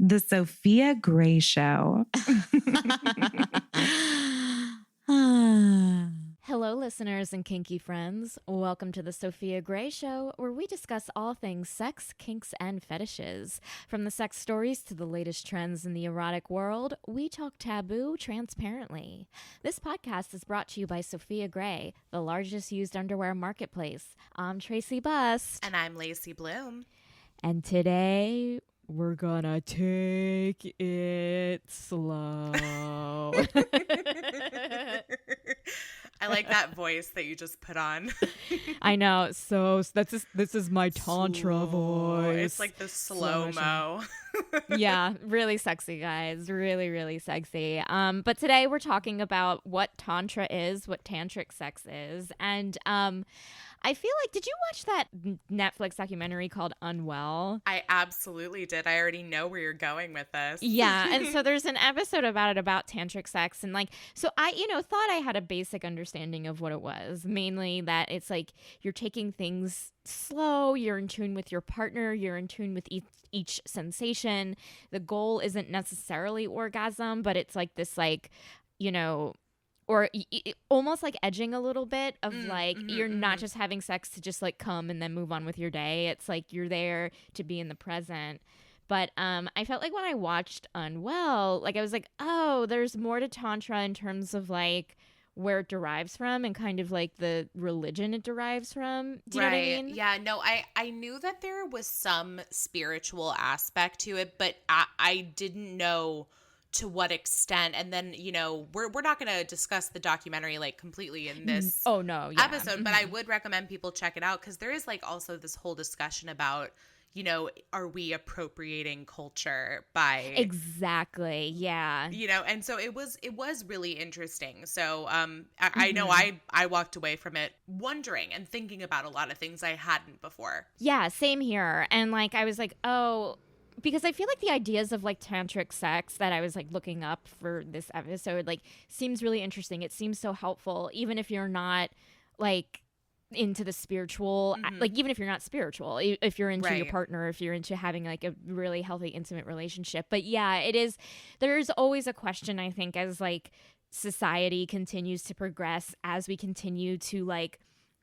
The Sofia Gray Show. Hello, listeners and kinky friends. Welcome to the Sofia Gray Show, where we discuss all things sex, kinks, and fetishes. From the sex stories to the latest trends in the erotic world, we talk taboo transparently. This podcast is brought to you by Sofia Gray, the largest used underwear marketplace. I'm Tracey Bust. And I'm Lacey Bloom. And today, we're gonna take it slow. I like that voice that you just put on. I know. So this is my tantra voice. It's like the slow-mo. Yeah, really sexy, guys. Really, really sexy. But today we're talking about what tantra is, what tantric sex is, and I feel like, did you watch that Netflix documentary called Unwell? I absolutely did. I already know where you're going with this. Yeah, and so there's an episode about tantric sex, and so I, thought I had a basic understanding of what it was. Mainly that it's like you're taking things slow, you're in tune with your partner, you're in tune with each sensation. The goal isn't necessarily orgasm, but it's like this, or almost like edging a little bit of you're not just having sex to just come and then move on with your day. It's like you're there to be in the present. But I felt like when I watched Unwell, I was like, oh, there's more to Tantra in terms of where it derives from and kind of the religion it derives from. Do you know what I mean? Yeah, no, I knew that there was some spiritual aspect to it, but I didn't know to what extent. And then, we're not going to discuss the documentary completely in this episode, but I would recommend people check it out because there is also this whole discussion about, are we appropriating culture by exactly, yeah, and so it was really interesting. So I know I walked away from it wondering and thinking about a lot of things I hadn't before. Yeah, same here. And I was like, oh, because I feel like the ideas of tantric sex that I was looking up for this episode seems really interesting. It seems so helpful, even if you're not into the spiritual, even if you're not spiritual, if you're into your partner, if you're into having a really healthy, intimate relationship. But yeah, it is. There's always a question, I think, as society continues to progress, as we continue to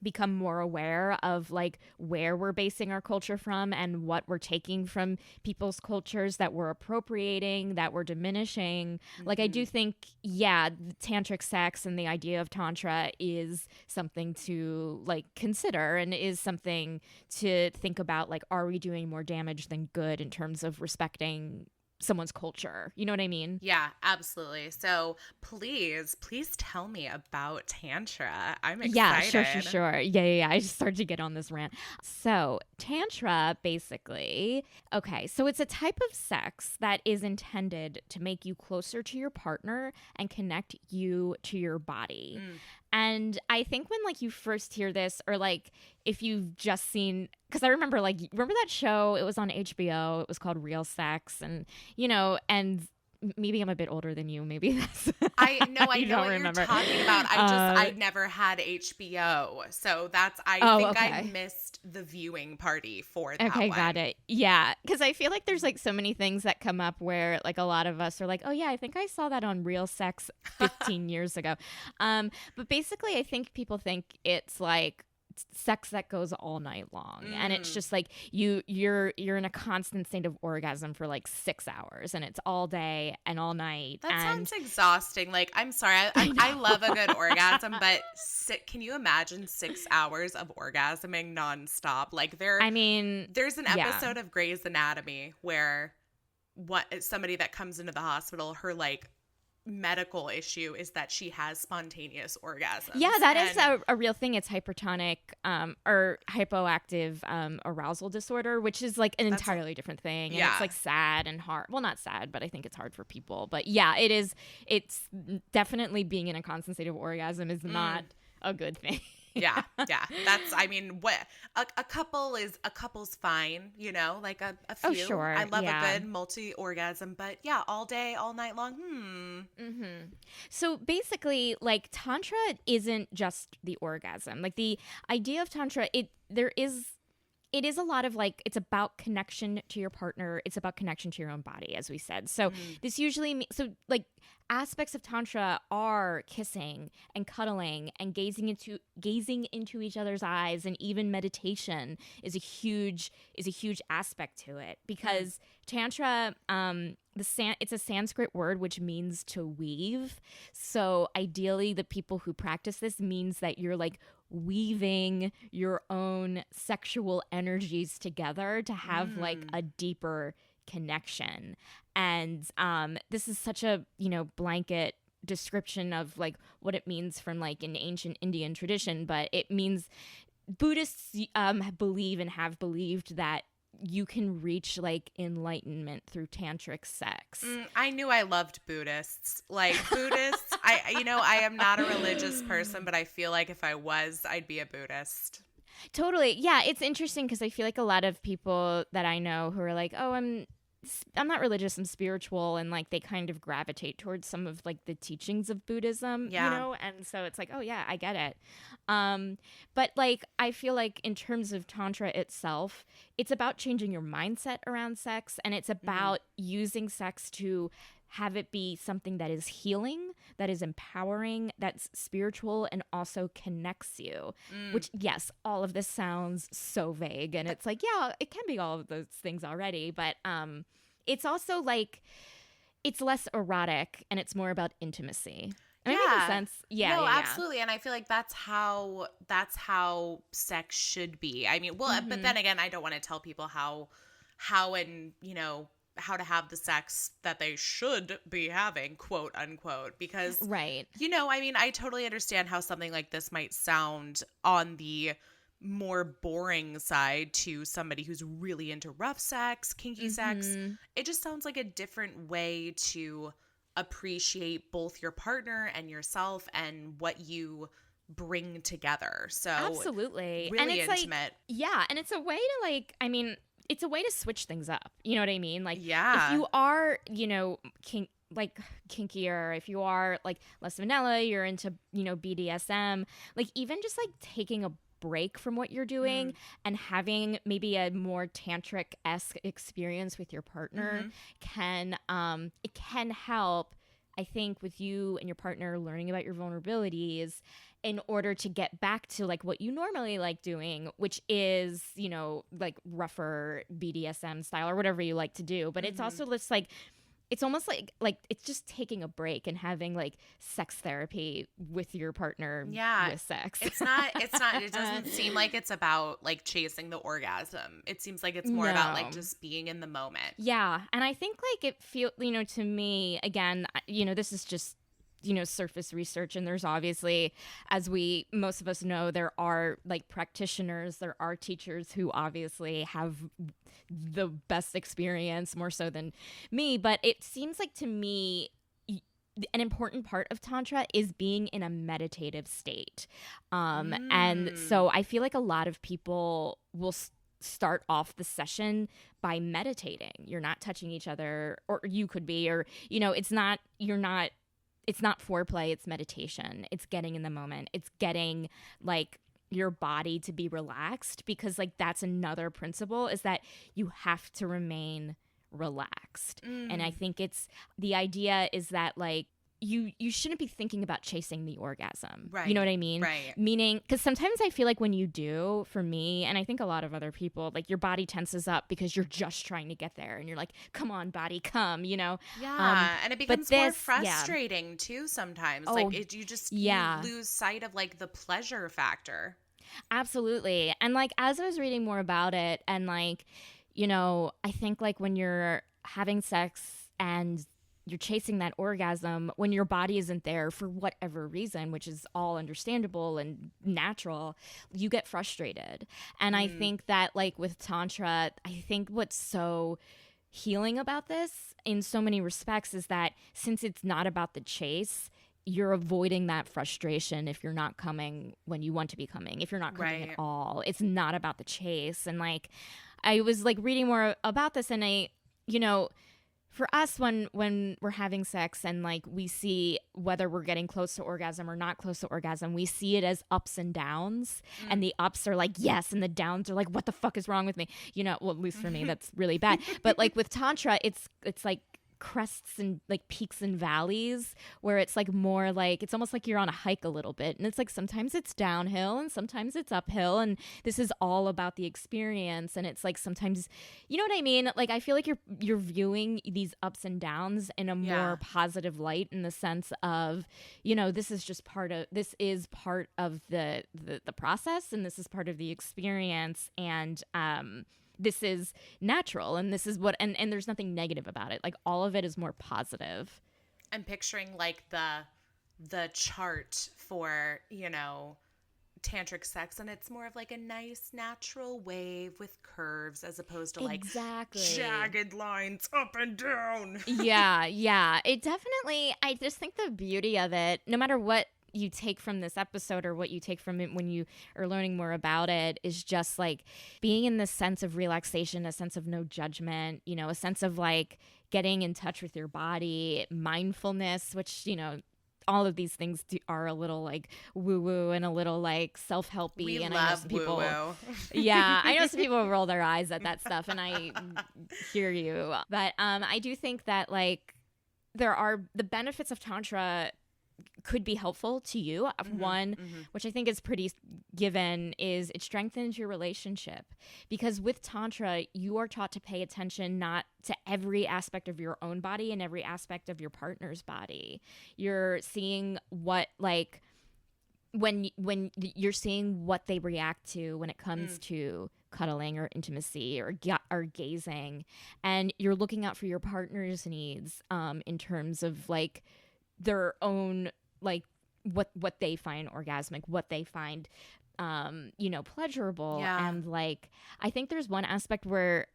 become more aware of where we're basing our culture from and what we're taking from people's cultures that we're appropriating, that we're diminishing. I do think, tantric sex and the idea of tantra is something to consider and is something to think about. Are we doing more damage than good in terms of respecting someone's culture? You know what I mean? Yeah, absolutely. So please tell me about Tantra. I'm excited. Yeah, sure. Yeah. I just started to get on this rant. So Tantra, basically, okay, so it's a type of sex that is intended to make you closer to your partner and connect you to your body. And I think when you first hear this, or if you've just seen, because I remember remember that show? It was on HBO. It was called Real Sex, and and maybe I'm a bit older than you. Maybe that's I know what remember. You're talking about. I never had HBO, so that's I missed the viewing party for that. Okay, one. got it. Yeah, because I feel like there's so many things that come up where a lot of us are oh yeah, I think I saw that on Real Sex 15 years ago. But basically, I think people think it's sex that goes all night long, and it's just you're in a constant state of orgasm for 6 hours, and it's all day and all night. That sounds exhausting. I'm sorry, I love a good orgasm, but can you imagine 6 hours of orgasming nonstop? There's an episode of Grey's Anatomy where somebody that comes into the hospital, her medical issue is that she has spontaneous orgasms. Yeah, that is a real thing. It's hypertonic or hypoactive arousal disorder, which is an entirely different thing. And it's sad and hard. Well, not sad, but I think it's hard for people. But yeah, it is. It's definitely being in a constant state of orgasm is not a good thing. Yeah. That's, what a couple's fine, a few. Oh, sure. I love a good multi-orgasm, but yeah, all day, all night long. So basically, Tantra isn't just the orgasm. The idea of Tantra, there is it is a lot of like, it's about connection to your partner. It's about connection to your own body, as we said. So this usually, so like aspects of Tantra are kissing and cuddling and gazing into each other's eyes, and even meditation is a huge aspect to it, because Tantra, it's a Sanskrit word which means to weave. So ideally, the people who practice this means that you're like weaving your own sexual energies together to have like a deeper connection. And this is such a, blanket description of like what it means from like an ancient Indian tradition, but it means Buddhists believe and have believed that you can reach like enlightenment through tantric sex. I knew I loved Buddhists. Like Buddhists, I am not a religious person, but I feel like if I was, I'd be a Buddhist. Totally. Yeah, it's interesting because I feel like a lot of people that I know who are like, oh, I'm not religious, I'm spiritual, and like they kind of gravitate towards some of like the teachings of Buddhism, and so it's like, oh yeah, I get it. But like I feel like in terms of Tantra itself, it's about changing your mindset around sex, and it's about using sex to have it be something that is healing, that is empowering, that's spiritual, and also connects you. Which, yes, all of this sounds so vague, and it's like, yeah, it can be all of those things already, but it's also like, it's less erotic, and it's more about intimacy. Am I making sense? Yeah, no, yeah, absolutely. And I feel like that's how sex should be. I mean, well, but then again, I don't want to tell people how and, how to have the sex that they should be having, quote unquote, because, right. I mean, I totally understand how something like this might sound on the more boring side to somebody who's really into rough sex, kinky sex. It just sounds like a different way to appreciate both your partner and yourself and what you bring together. So absolutely. Really and it's intimate. Like, yeah. And it's a way to like, I mean, it's a way to switch things up. You know what I mean? Like, if you are, kinkier, if you are like less vanilla, you're into, BDSM, like even just like taking a break from what you're doing and having maybe a more tantric-esque experience with your partner can help, I think, with you and your partner learning about your vulnerabilities in order to get back to like what you normally like doing, which is, like rougher BDSM style or whatever you like to do. But it's also just like, it's almost like it's just taking a break and having like sex therapy with your partner with sex. It doesn't seem like it's about like chasing the orgasm. It seems like it's more about like just being in the moment. Yeah. And I think like it feels, to me, again, this is just, surface research, and there's obviously, as most of us know, there are like practitioners, there are teachers who obviously have the best experience, more so than me, but it seems like to me an important part of Tantra is being in a meditative state. And so I feel like a lot of people will start off the session by meditating. You're not touching each other, or you could be, or, it's not foreplay, it's meditation. It's getting in the moment. It's getting like your body to be relaxed, because like that's another principle, is that you have to remain relaxed. And I think the idea is that like you shouldn't be thinking about chasing the orgasm. Right. You know what I mean? Right. Meaning, because sometimes I feel like when you do, for me, and I think a lot of other people, like your body tenses up because you're just trying to get there, and you're like, come on, body, come, Yeah, and it becomes more frustrating too sometimes. Oh, like you lose sight of like the pleasure factor. Absolutely. And like as I was reading more about it, and like, I think like when you're having sex and you're chasing that orgasm, when your body isn't there for whatever reason, which is all understandable and natural, you get frustrated. And I think that like with Tantra, I think what's so healing about this in so many respects is that since it's not about the chase, you're avoiding that frustration if you're not coming when you want to be coming, if you're not coming at all. It's not about the chase. And like I was like reading more about this, and for us, when we're having sex and like we see whether we're getting close to orgasm or not close to orgasm, we see it as ups and downs. And the ups are like yes, and the downs are like what the fuck is wrong with me? You know, well, at least for me, that's really bad. But like with tantra, it's like crests and like peaks and valleys, where it's like more like it's almost like you're on a hike a little bit, and it's like sometimes it's downhill and sometimes it's uphill, and this is all about the experience. And it's like sometimes, you know what I mean, like I feel like you're viewing these ups and downs in a more positive light, in the sense of, you know, this is part of the process, and this is part of the experience, and this is natural, and this is what, and there's nothing negative about it. Like all of it is more positive. I'm picturing like the chart for, you know, tantric sex, and it's more of like a nice natural wave with curves as opposed to like jagged lines up and down. Yeah. It definitely, I just think the beauty of it, no matter what you take from this episode or what you take from it when you are learning more about it, is just like being in this sense of relaxation, a sense of no judgment, you know, a sense of like getting in touch with your body, mindfulness, which, you know, all of these things are a little like woo-woo and a little like self-helpy. We and love I know some people, woo-woo. Yeah, I know some people roll their eyes at that stuff, and I hear you. But I do think that like there are the benefits of Tantra could be helpful to you. One, which I think is pretty given, is it strengthens your relationship, because with Tantra, you are taught to pay attention not to every aspect of your own body and every aspect of your partner's body. You're seeing what, like, when you're seeing what they react to when it comes to cuddling or intimacy or gazing, and you're looking out for your partner's needs in terms of like their own, like what they find orgasmic, what they find you know, pleasurable. And like I think there's one aspect where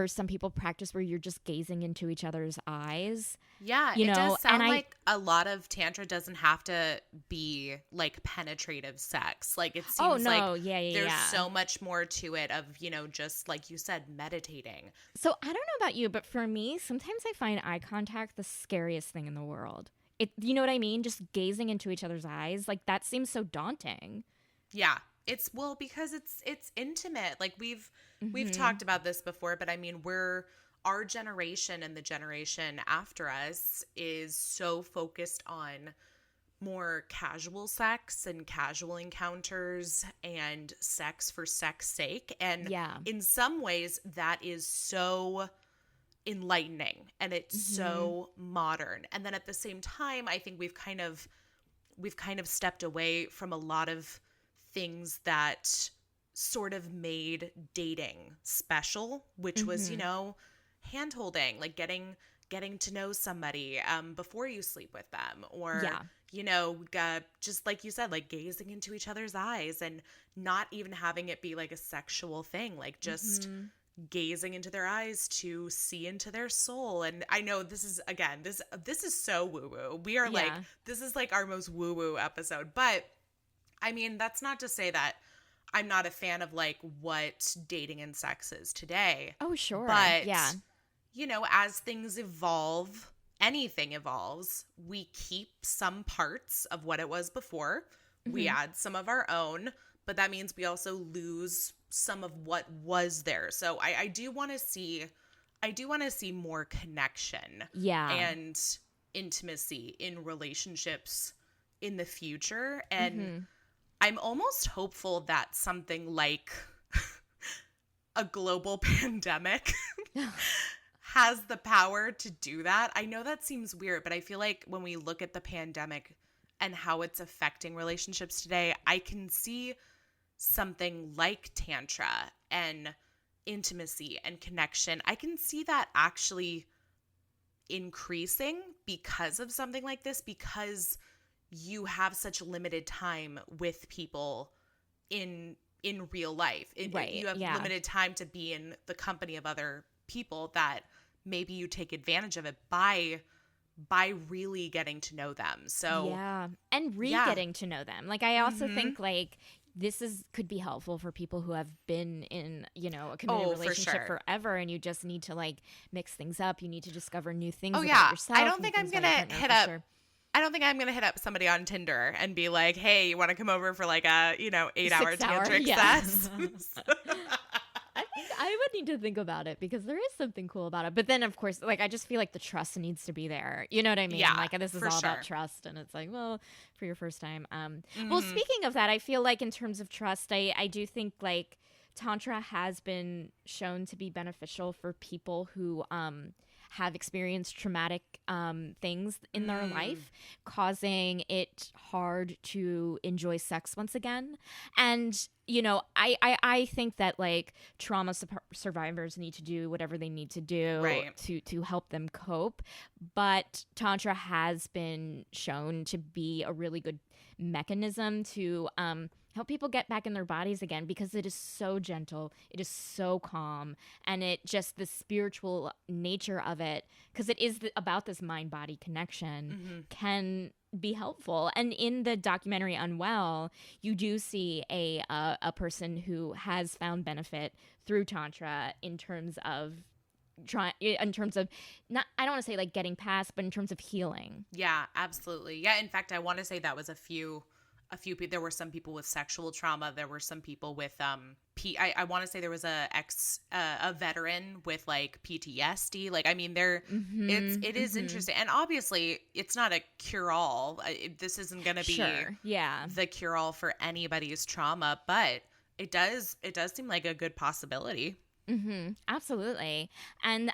some people practice where you're just gazing into each other's eyes. Yeah, you it know? does sound like a lot of Tantra doesn't have to be like penetrative sex. Like it seems there's so much more to it of, you know, just like you said, meditating. So I don't know about you, but for me, sometimes I find eye contact the scariest thing in the world. You know what I mean? Just gazing into each other's eyes, like that seems so daunting. Yeah, it's because it's intimate. Like we've talked about this before, but I mean, our generation and the generation after us is so focused on more casual sex and casual encounters and sex for sex sake. And in some ways that is so enlightening and it's so modern. And then at the same time, I think we've kind of stepped away from a lot of things that sort of made dating special, which was, you know, hand holding, like getting to know somebody before you sleep with them, or you know, just like you said, like gazing into each other's eyes and not even having it be like a sexual thing, like just gazing into their eyes to see into their soul. And I know this is, again, this is so woo-woo. We are like, this is like our most woo-woo episode. But I mean, that's not to say that I'm not a fan of like what dating and sex is today. Oh, sure. But, you know, as things evolve, anything evolves, we keep some parts of what it was before. We add some of our own, but that means we also lose some of what was there. So I do want to see more connection and intimacy in relationships in the future. And I'm almost hopeful that something like a global pandemic has the power to do that. I know that seems weird, but I feel like when we look at the pandemic and how it's affecting relationships today, I can see something like Tantra and intimacy and connection. I can see that actually increasing because of something like this, because you have such limited time with people in real life. You have limited time to be in the company of other people, that maybe you take advantage of it by really getting to know them. So and getting to know them. Like I also think like could be helpful for people who have been in, you know, a committed relationship forever, and you just need to like mix things up. You need to discover new things about yourself. I don't think I'm gonna hit up. I don't think I'm gonna hit up somebody on Tinder and be like, "Hey, you want to come over for like a 8-hour tantric sex?" I would need to think about it because there is something cool about it. But then, of course, like I just feel like the trust needs to be there. You know what I mean? Yeah, like this is all about trust, and it's like, well, for your first time. Well, speaking of that, I feel like in terms of trust, I do think like Tantra has been shown to be beneficial for people who have experienced traumatic things in their life, causing it hard to enjoy sex once again. And, you know, I think that like trauma survivors need to do whatever they need to do to help them cope. But Tantra has been shown to be a really good mechanism to help people get back in their bodies again, because it is so gentle, it is so calm, and it just the spiritual nature of it, because it is about this mind-body connection, can be helpful. And in the documentary Unwell, you do see a person who has found benefit through Tantra in terms of not, I don't want to say like getting past, but in terms of healing. Yeah, absolutely. Yeah, in fact, I want to say that was a few people. There were some people with sexual trauma. There were some people with I want to say there was a veteran with like PTSD. Like, I mean, it is interesting, and obviously it's not a cure all. This isn't going to be the cure all for anybody's trauma, but it does seem like a good possibility. Absolutely. And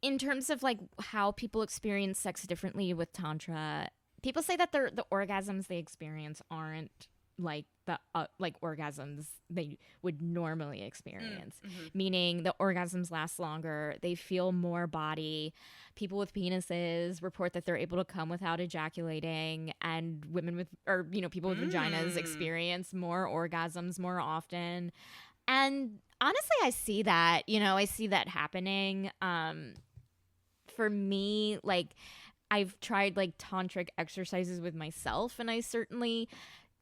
in terms of like how people experience sex differently with Tantra, people say that the orgasms they experience aren't like the like orgasms they would normally experience, meaning the orgasms last longer, they feel more body. People with penises report that they're able to come without ejaculating, and women with, or you know, people with vaginas experience more orgasms more often. And honestly, I see that happening. For me, like, I've tried like tantric exercises with myself, and I certainly,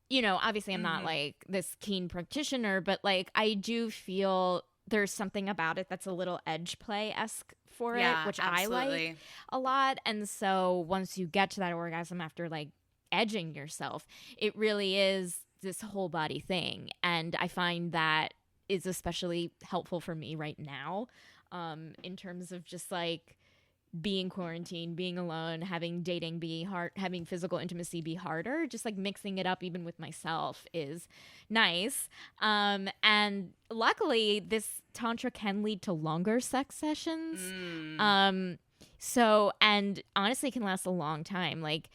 you know, obviously I'm not like this keen practitioner, but like I do feel there's something about it that's a little edge play-esque for it, which absolutely. I like a lot. And so once you get to that orgasm after like edging yourself, it really is this whole body thing. And I find that is especially helpful for me right now, in terms of just like being quarantined, being alone, having dating be hard, having physical intimacy be harder, just like mixing it up even with myself is nice. And luckily this Tantra can lead to longer sex sessions. So, and honestly can last a long time. Like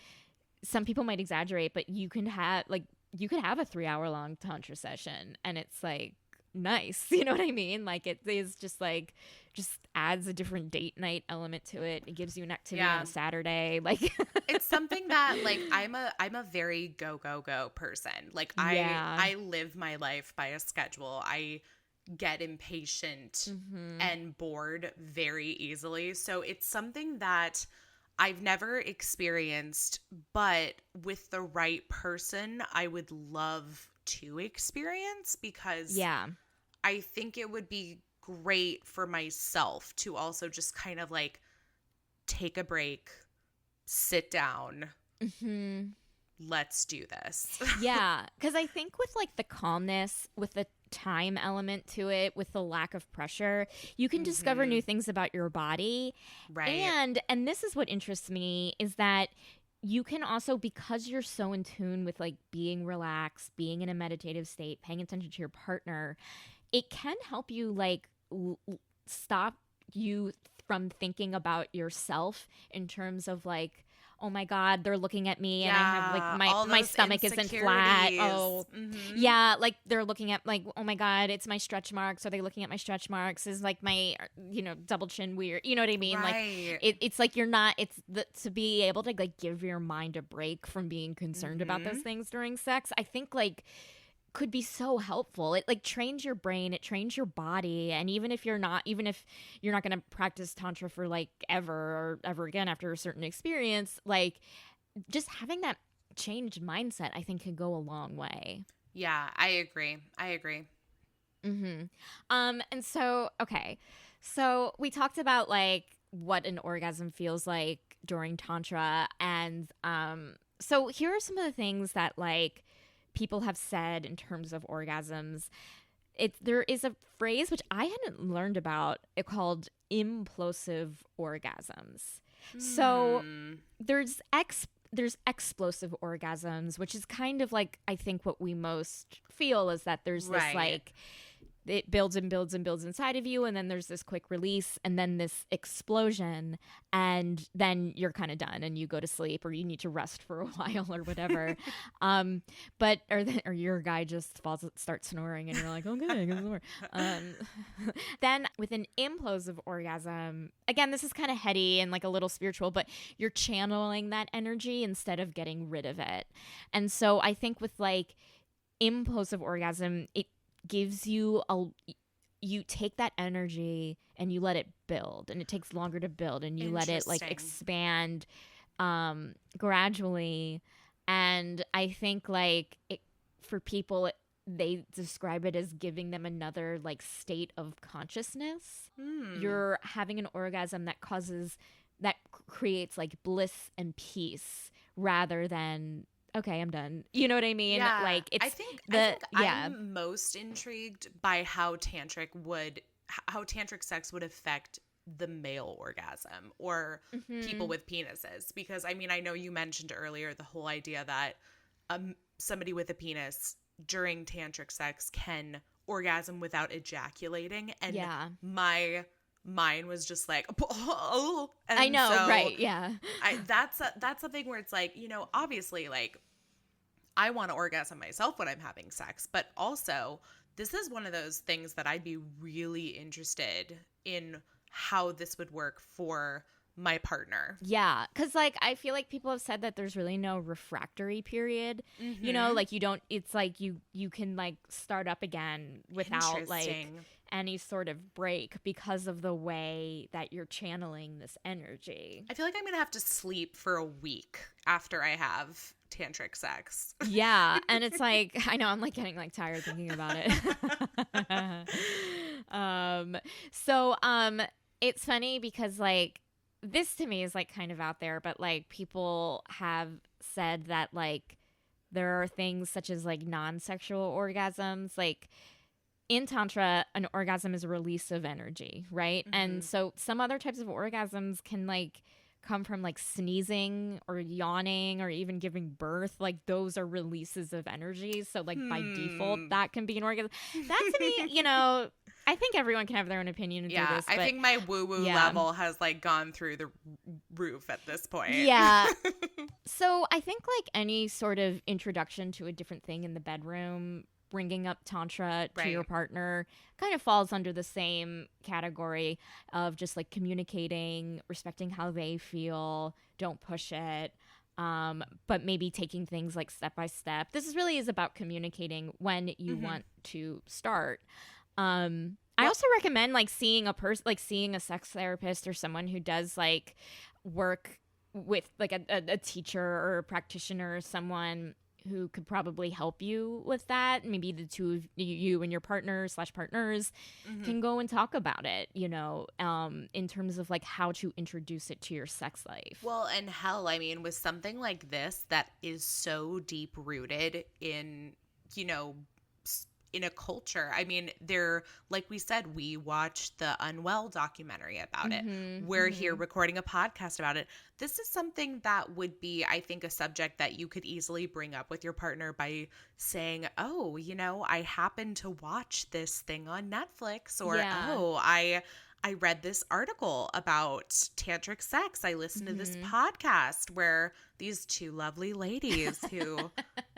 some people might exaggerate, but you could have a 3-hour long Tantra session, and it's like nice. You know what I mean? Like it is just like, just adds a different date night element to it. It gives you an activity on a Saturday. Like it's something that like I'm a very go person. Like I live my life by a schedule. I get impatient and bored very easily. So it's something that I've never experienced, but with the right person, I would love to experience, because I think it would be great for myself to also just kind of like take a break, sit down, let's do this. Yeah, because I think with like the calmness, with the time element to it, with the lack of pressure, you can discover new things about your body. Right. And this is what interests me, is that you can also, because you're so in tune with like being relaxed, being in a meditative state, paying attention to your partner, it can help you like stop you from thinking about yourself in terms of like, oh my God, they're looking at me and I have like my stomach isn't flat. Oh, yeah. Like they're looking at like, oh my God, it's my stretch marks. Are they looking at my stretch marks? Is like my, you know, double chin weird? You know what I mean? Right. Like it's like you're not, to be able to like give your mind a break from being concerned about those things during sex. I think like could be so helpful. It like trains your brain, it trains your body. And even if you're not going to practice Tantra for like ever again after a certain experience, like just having that changed mindset, I think could go a long way. Yeah, I agree. Mm-hmm. And so, okay. So we talked about like what an orgasm feels like during Tantra. And so here are some of the things that like people have said in terms of orgasms. There is a phrase which I hadn't learned about called implosive orgasms. So there's explosive orgasms, which is kind of like I think what we most feel is that there's this like it builds and builds and builds inside of you, and then there's this quick release and then this explosion, and then you're kind of done and you go to sleep or you need to rest for a while or whatever. Or your guy just starts snoring and you're like, okay, good Lord. Then with an implosive orgasm, again, this is kind of heady and like a little spiritual, but you're channeling that energy instead of getting rid of it. And so I think with like implosive orgasm, it gives you you take that energy and you let it build, and it takes longer to build, and you let it like expand gradually. And I think like for people, they describe it as giving them another like state of consciousness. You're having an orgasm that creates like bliss and peace rather than okay, I'm done. You know what I mean? Yeah. Like I think I'm most intrigued by how tantric sex would affect the male orgasm or people with penises. Because I mean, I know you mentioned earlier the whole idea that somebody with a penis during tantric sex can orgasm without ejaculating, and my mind was just like, oh, and I know, so right? Yeah, that's something where it's like, you know, obviously, like, I want to orgasm myself when I'm having sex, but also this is one of those things that I'd be really interested in how this would work for my partner. Yeah, because like I feel like people have said that there's really no refractory period. You know, like you don't. It's like you can like start up again without like any sort of break because of the way that you're channeling this energy. I feel like I'm gonna have to sleep for a week after I have tantric sex. Yeah, and it's like I know I'm like getting like tired thinking about it. It's funny because like this to me is like kind of out there, but like people have said that like there are things such as like non-sexual orgasms. Like in Tantra, an orgasm is a release of energy, right? And so some other types of orgasms can like come from like sneezing or yawning or even giving birth. Like those are releases of energy. So like by default, that can be an orgasm. That to me, you know, I think everyone can have their own opinion and do this. I think my woo-woo level has like gone through the roof at this point. Yeah. So I think like any sort of introduction to a different thing in the bedroom, bringing up Tantra to your partner kind of falls under the same category of just like communicating, respecting how they feel, don't push it, but maybe taking things like step by step. This really is about communicating when you want to start. I also recommend like seeing a sex therapist or someone who does like work with like a teacher or a practitioner or someone who could probably help you with that. Maybe the two of you and your partners can go and talk about it, you know, in terms of like how to introduce it to your sex life. Well, and hell, I mean, with something like this that is so deep rooted in, you know, in a culture. I mean, like we said, we watched the Unwell documentary about it. We're here recording a podcast about it. This is something that would be, I think, a subject that you could easily bring up with your partner by saying, oh, you know, I happened to watch this thing on Netflix, or, oh, I read this article about tantric sex. I listened to this podcast where these two lovely ladies who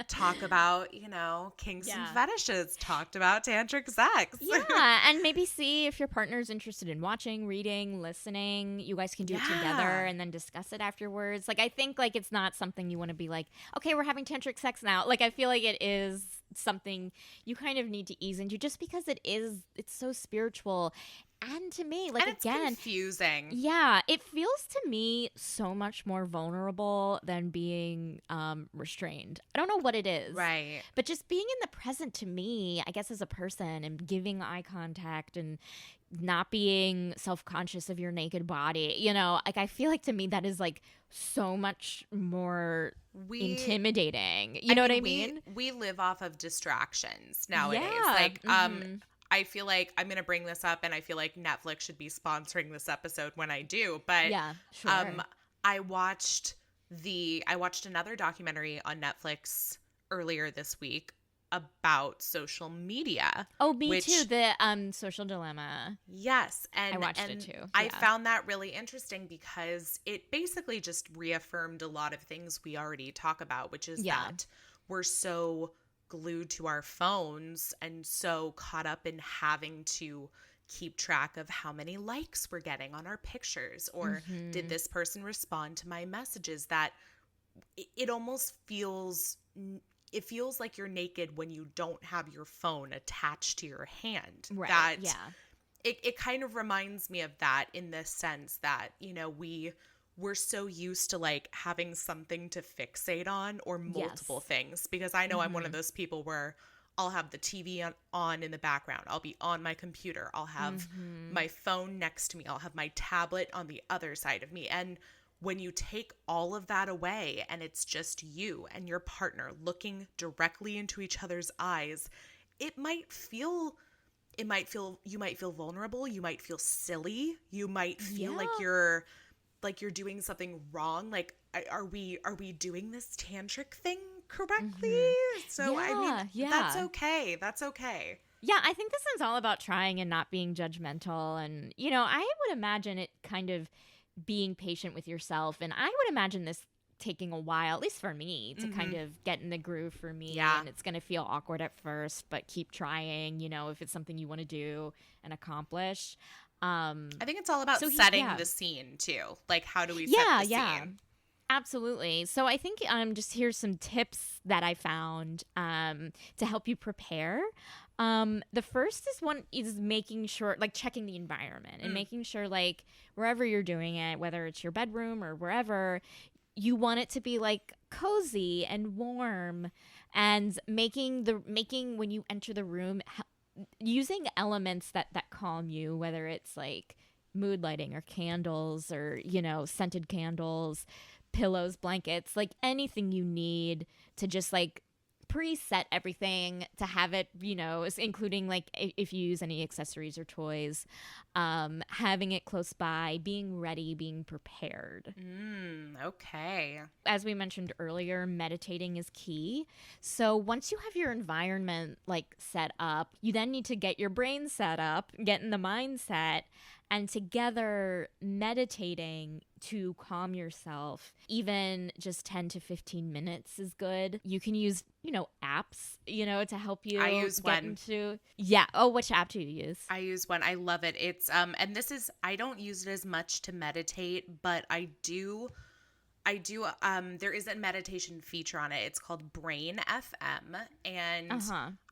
talk about, you know, kinks and fetishes talked about tantric sex. Yeah, and maybe see if your partner's interested in watching, reading, listening. You guys can do it together and then discuss it afterwards. Like, I think, like, it's not something you want to be like, okay, we're having tantric sex now. Like, I feel like it is something you kind of need to ease into just because it's so spiritual. And to me, like, and it's again, confusing. yeah, it feels to me so much more vulnerable than being restrained. I don't know what it is. Right. But just being in the present to me, I guess, as a person and giving eye contact and not being self-conscious of your naked body, you know, like, I feel like to me that is like so much more intimidating. You know what I mean? We live off of distractions nowadays. Yeah. Like, I feel like I'm going to bring this up, and I feel like Netflix should be sponsoring this episode when I do. But yeah, sure. I watched another documentary on Netflix earlier this week about social media. Oh, me too. The Social Dilemma. Yes, and I watched it too. Yeah. I found that really interesting because it basically just reaffirmed a lot of things we already talk about, which is that we're so glued to our phones and so caught up in having to keep track of how many likes we're getting on our pictures, or did this person respond to my messages, that it almost feels like you're naked when you don't have your phone attached to your hand. Right. That it kind of reminds me of that, in the sense that, you know, we're so used to like having something to fixate on, or multiple things, because I know I'm one of those people where I'll have the TV on in the background. I'll be on my computer. I'll have my phone next to me. I'll have my tablet on the other side of me. And when you take all of that away and it's just you and your partner looking directly into each other's eyes, you might feel vulnerable. You might feel silly. You might feel like you're doing something wrong. Like, are we doing this tantric thing correctly? So I mean, that's okay. That's okay. Yeah, I think this is all about trying and not being judgmental. And, you know, I would imagine it kind of being patient with yourself. And I would imagine this taking a while, at least for me, to kind of get in the groove for me. Yeah. And it's going to feel awkward at first, but keep trying, you know, if it's something you want to do and accomplish. I think it's all about setting the scene too. Like, how do we set the scene? Absolutely. So I think just here's some tips that I found to help you prepare. The first is making sure, like, checking the environment and making sure, like, wherever you're doing it, whether it's your bedroom or wherever, you want it to be like cozy and warm, and making when you enter the room, using elements that calm you, whether it's like mood lighting or candles, or, you know, scented candles, pillows, blankets, like anything you need to just like preset everything to have it, you know, including like if you use any accessories or toys, having it close by, being ready, being prepared. Okay. As we mentioned earlier, meditating is key. So once you have your environment like set up, you then need to get your brain set up, get in the mindset, and together meditating to calm yourself, even just 10 to 15 minutes is good. You can use, you know, apps, you know, to help you. I use get one. Into, yeah. Oh, which app do you use? I use one. I love it. It's and this is, I don't use it as much to meditate, but I do there is a meditation feature on it. It's called Brain FM, and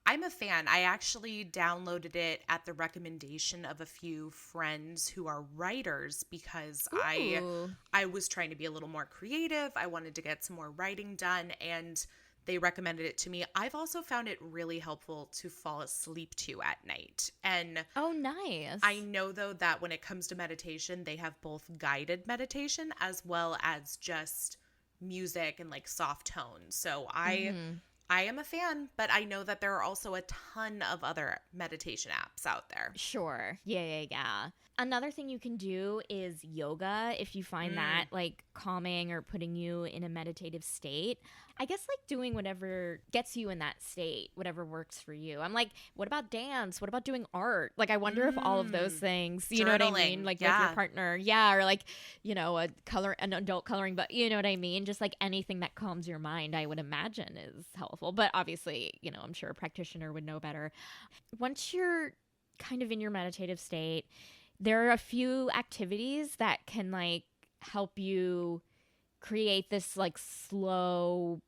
I'm a fan. I actually downloaded it at the recommendation of a few friends who are writers, because I was trying to be a little more creative. I wanted to get some more writing done, and they recommended it to me. I've also found it really helpful to fall asleep to at night. And oh, nice. I know, though, that when it comes to meditation, they have both guided meditation as well as just music and like soft tones. So I am a fan, but I know that there are also a ton of other meditation apps out there. Sure. Yeah. Another thing you can do is yoga, if you find that like calming or putting you in a meditative state. I guess like doing whatever gets you in that state, whatever works for you. I'm like, what about dance? What about doing art? Like, I wonder if all of those things, you know what I mean? Like with your partner. Yeah. Or like, you know, an adult coloring, but you know what I mean? Just like anything that calms your mind, I would imagine is helpful. But obviously, you know, I'm sure a practitioner would know better. Once you're kind of in your meditative state, there are a few activities that can like help you create this like slow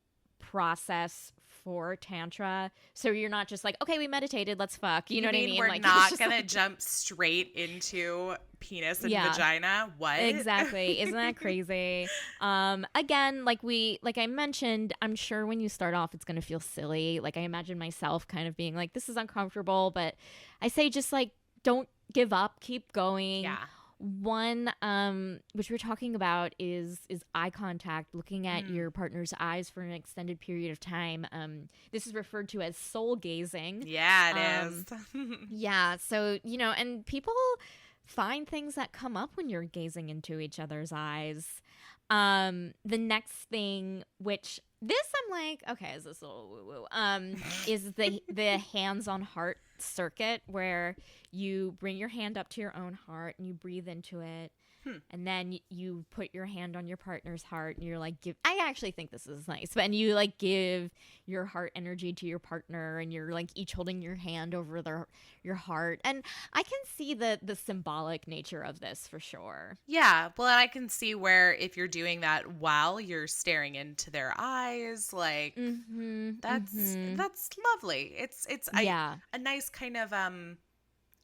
process for Tantra. So you're not just like, okay, we meditated, let's fuck. You know what I mean? We're like, not going to jump straight into penis and vagina? What? Exactly. Isn't that crazy? Again, like I mentioned, I'm sure when you start off, it's going to feel silly. Like I imagine myself kind of being like, this is uncomfortable, but I say just like, don't give up, keep going. Yeah. One, which we're talking about is eye contact, looking at your partner's eyes for an extended period of time. This is referred to as soul gazing. Yeah, it is. Yeah. So, and people find things that come up when you're gazing into each other's eyes. The next thing, which this I'm like, okay, is this a little woo-woo? Is the hands on heart circuit, where you bring your hand up to your own heart and you breathe into it. And then you put your hand on your partner's heart and you're like, I actually think this is nice. And you like give your heart energy to your partner and you're like each holding your hand over your heart. And I can see the symbolic nature of this for sure. Yeah. Well, and I can see where if you're doing that while you're staring into their eyes, like that's lovely. It's a nice kind of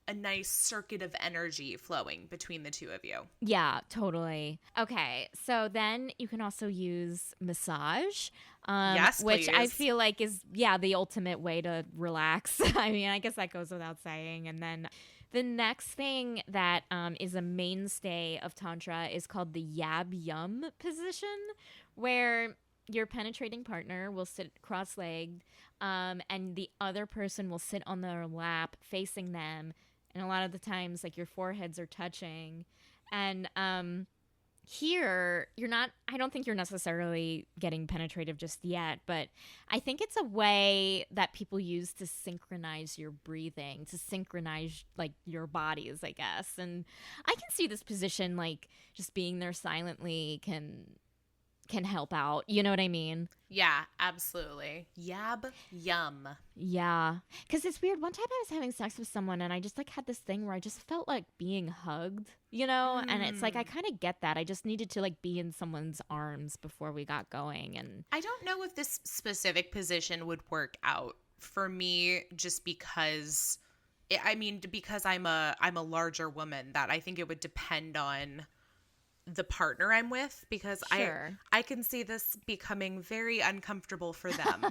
a nice circuit of energy flowing between the two of you. Yeah, totally. Okay, so then you can also use massage, yes, which please. I feel like is, the ultimate way to relax. I mean, I guess that goes without saying. And then the next thing that is a mainstay of Tantra is called the Yab Yum position, where your penetrating partner will sit cross-legged, and the other person will sit on their lap facing them. And a lot of the times, like, your foreheads are touching. And here, I don't think you're necessarily getting penetrative just yet, but I think it's a way that people use to synchronize your breathing, to synchronize, like, your bodies, I guess. And I can see this position, like, just being there silently can help out. You know what I mean? Yeah, absolutely. Yab yum. Yeah. Because it's weird. One time I was having sex with someone and I just like had this thing where I just felt like being hugged, And it's like, I kind of get that. I just needed to like be in someone's arms before we got going. And I don't know if this specific position would work out for me, just because because I'm a larger woman, that I think it would depend on the partner I'm with, because sure. I can see this becoming very uncomfortable for them.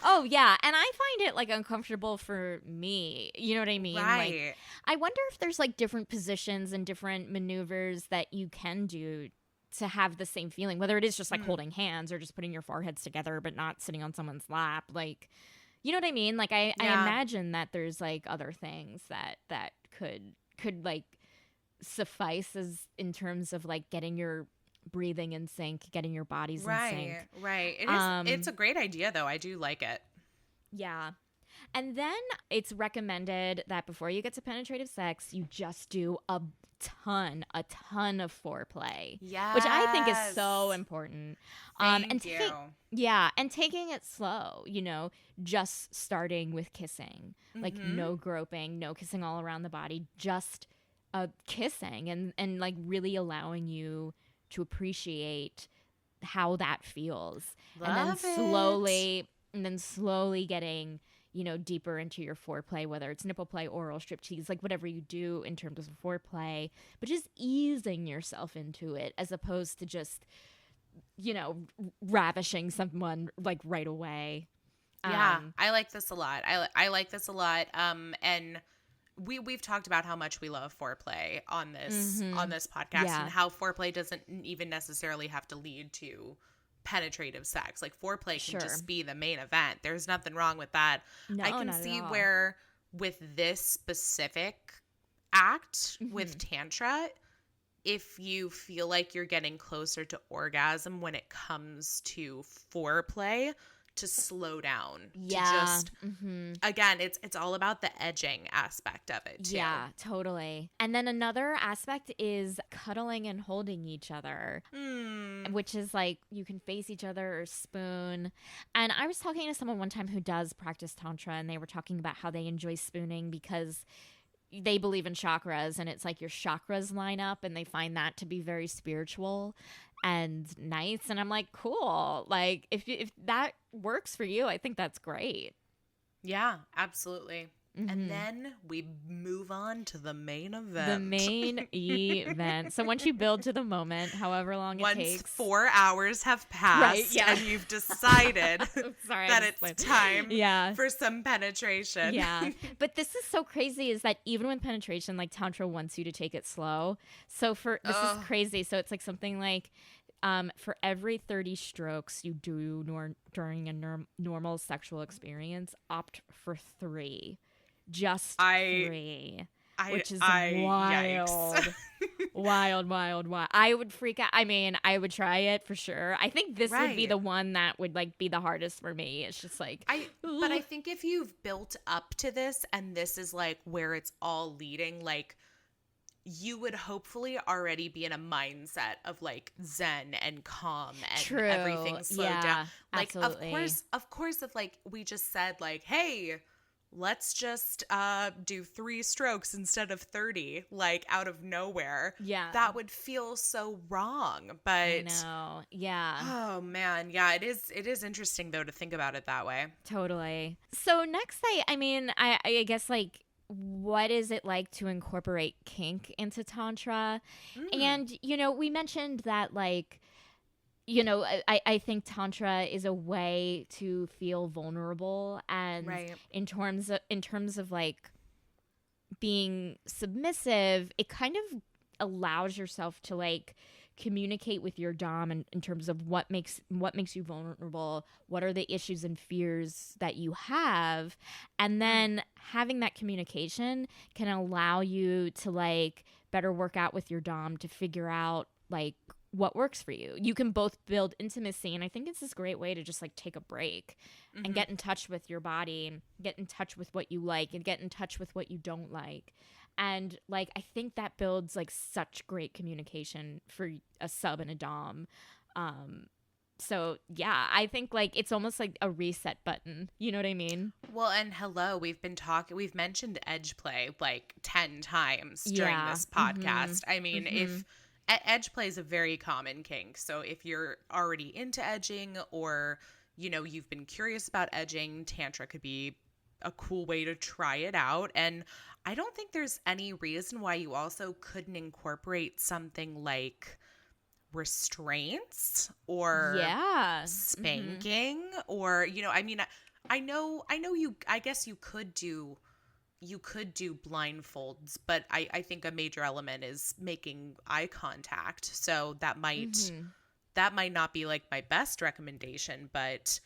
Oh yeah, and I find it like uncomfortable for me. You know what I mean? Right. Like, I wonder if there's like different positions and different maneuvers that you can do to have the same feeling, whether it is just like holding hands or just putting your foreheads together but not sitting on someone's lap. Like, you know what I mean? Like I imagine that there's like other things that could like suffice as in terms of like getting your breathing in sync, getting your bodies in sync. Right. It's a great idea though. I do like it. Yeah. And then it's recommended that before you get to penetrative sex, you just do a ton of foreplay. Yeah. Which I think is so important. Thank you. And taking it slow, just starting with kissing. Like no groping, no kissing all around the body, just kissing and like really allowing you to appreciate how that feels. Love And then slowly getting, deeper into your foreplay, whether it's nipple play, oral, striptease, like whatever you do in terms of foreplay, but just easing yourself into it as opposed to just, ravishing someone like right away. Yeah, I like this a lot. I like this a lot. And we've talked about how much we love foreplay on this podcast, and how foreplay doesn't even necessarily have to lead to penetrative sex. Like foreplay can just be the main event. There's nothing wrong with that. No, I can not see at all. where with this specific act with Tantra, if you feel like you're getting closer to orgasm when it comes to foreplay, to slow down. Yeah. To just again, it's all about the edging aspect of it too. Yeah, totally. And then another aspect is cuddling and holding each other, which is like you can face each other or spoon. And I was talking to someone one time who does practice Tantra, and they were talking about how they enjoy spooning because they believe in chakras, and it's like your chakras line up, and they find that to be very spiritual. and nights. And I'm like, cool. Like if that works for you, I think that's great. Yeah, absolutely. Mm-hmm. And then we move on to the main event. The main event. So once you build to the moment, however long it takes. Once 4 hours have passed and you've decided that it's time for some penetration. Yeah. But this is so crazy is that even with penetration, like Tantra wants you to take it slow. So this is crazy. So it's like something like for every 30 strokes you do during a normal sexual experience, opt for 3. Just 3. Which is wild. wild. I would freak out. I mean, I would try it for sure. I think this would be the one that would like be the hardest for me. It's just like but I think if you've built up to this and this is like where it's all leading, like you would hopefully already be in a mindset of like zen and calm and everything slowed down. Like absolutely. of course if like we just said like, hey, let's just do 3 strokes instead of 30, like out of nowhere. Yeah. That would feel so wrong. But I know. Yeah. Oh man. Yeah, it is interesting though to think about it that way. Totally. So next I guess like what is it like to incorporate kink into Tantra? And, we mentioned that like, I think Tantra is a way to feel vulnerable and in terms of like being submissive, it kind of allows yourself to like communicate with your dom in terms of what makes you vulnerable, what are the issues and fears that you have, and then having that communication can allow you to like better work out with your dom to figure out like what works for you. You can both build intimacy, and I think it's this great way to just like take a break and get in touch with your body, get in touch with what you like and get in touch with what you don't like. And like I think that builds like such great communication for a sub and a dom. So yeah, I think like it's almost like a reset button. You know what I mean? Well, and we've mentioned edge play like 10 times during this podcast. I mean, if edge play is a very common kink. So if you're already into edging or, you've been curious about edging, Tantra could be a cool way to try it out. And I don't think there's any reason why you also couldn't incorporate something like restraints or spanking or, I mean, I know I guess you could do blindfolds, but I think a major element is making eye contact. So that might not be like my best recommendation, but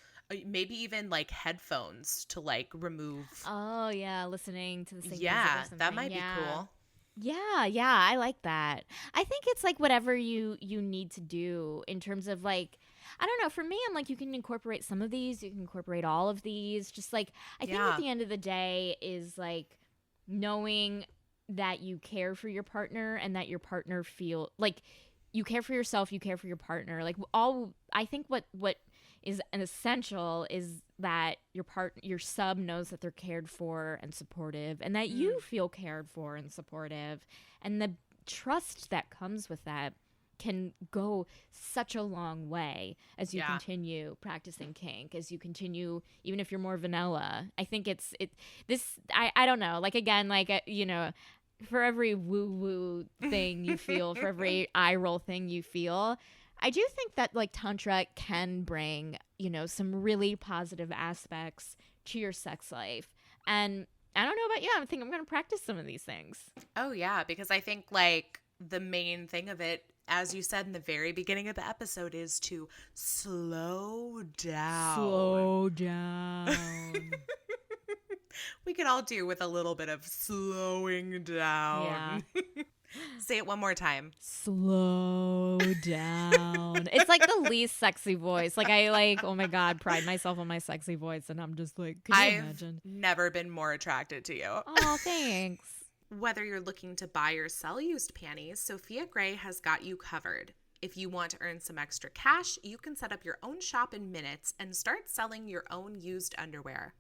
maybe even like headphones to like remove. Oh yeah, listening to the same. Yeah, that might be cool. Yeah, I like that. I think it's like whatever you need to do in terms of like, I don't know, for me, I'm like, you can incorporate some of these, you can incorporate all of these. Just like, I think at the end of the day is like knowing that you care for your partner and that your partner feel like you care for yourself, you care for your partner. Like I think what is an essential is that your sub knows that they're cared for and supportive and that you feel cared for and supportive, and the trust that comes with that can go such a long way as you continue practicing kink, as you continue, even if you're more vanilla. I think I don't know, like again, like for every woo thing you feel, for every eye roll thing you feel, I do think that like Tantra can bring, some really positive aspects to your sex life. And I don't know about you, I think I'm going to practice some of these things. Oh yeah, because I think like the main thing of it, as you said in the very beginning of the episode, is to slow down. Slow down. We could all do with a little bit of slowing down. Yeah. Say it one more time. Slow down. It's like the least sexy voice. Like oh my God, pride myself on my sexy voice. And I'm just like, can you imagine? I've never been more attracted to you. Oh, thanks. Whether you're looking to buy or sell used panties, Sofia Gray has got you covered. If you want to earn some extra cash, you can set up your own shop in minutes and start selling your own used underwear.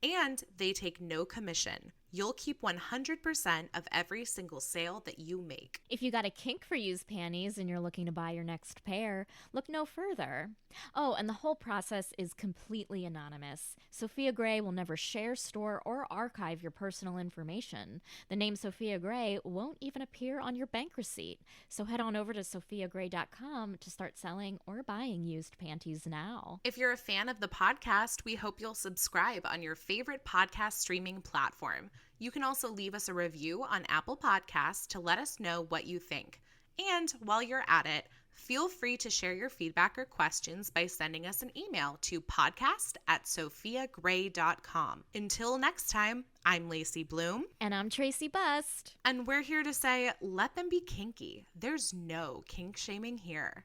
And they take no commission. You'll keep 100% of every single sale that you make. If you got a kink for used panties and you're looking to buy your next pair, look no further. Oh, and the whole process is completely anonymous. Sofia Gray will never share, store, or archive your personal information. The name Sofia Gray won't even appear on your bank receipt. So head on over to sofiagray.com to start selling or buying used panties now. If you're a fan of the podcast, we hope you'll subscribe on your favorite podcast streaming platform. You can also leave us a review on Apple Podcasts to let us know what you think. And while you're at it, feel free to share your feedback or questions by sending us an email to podcast@sofiagray.com. Until next time, I'm Lacey Bloom. And I'm Tracey Bust. And we're here to say, let them be kinky. There's no kink shaming here.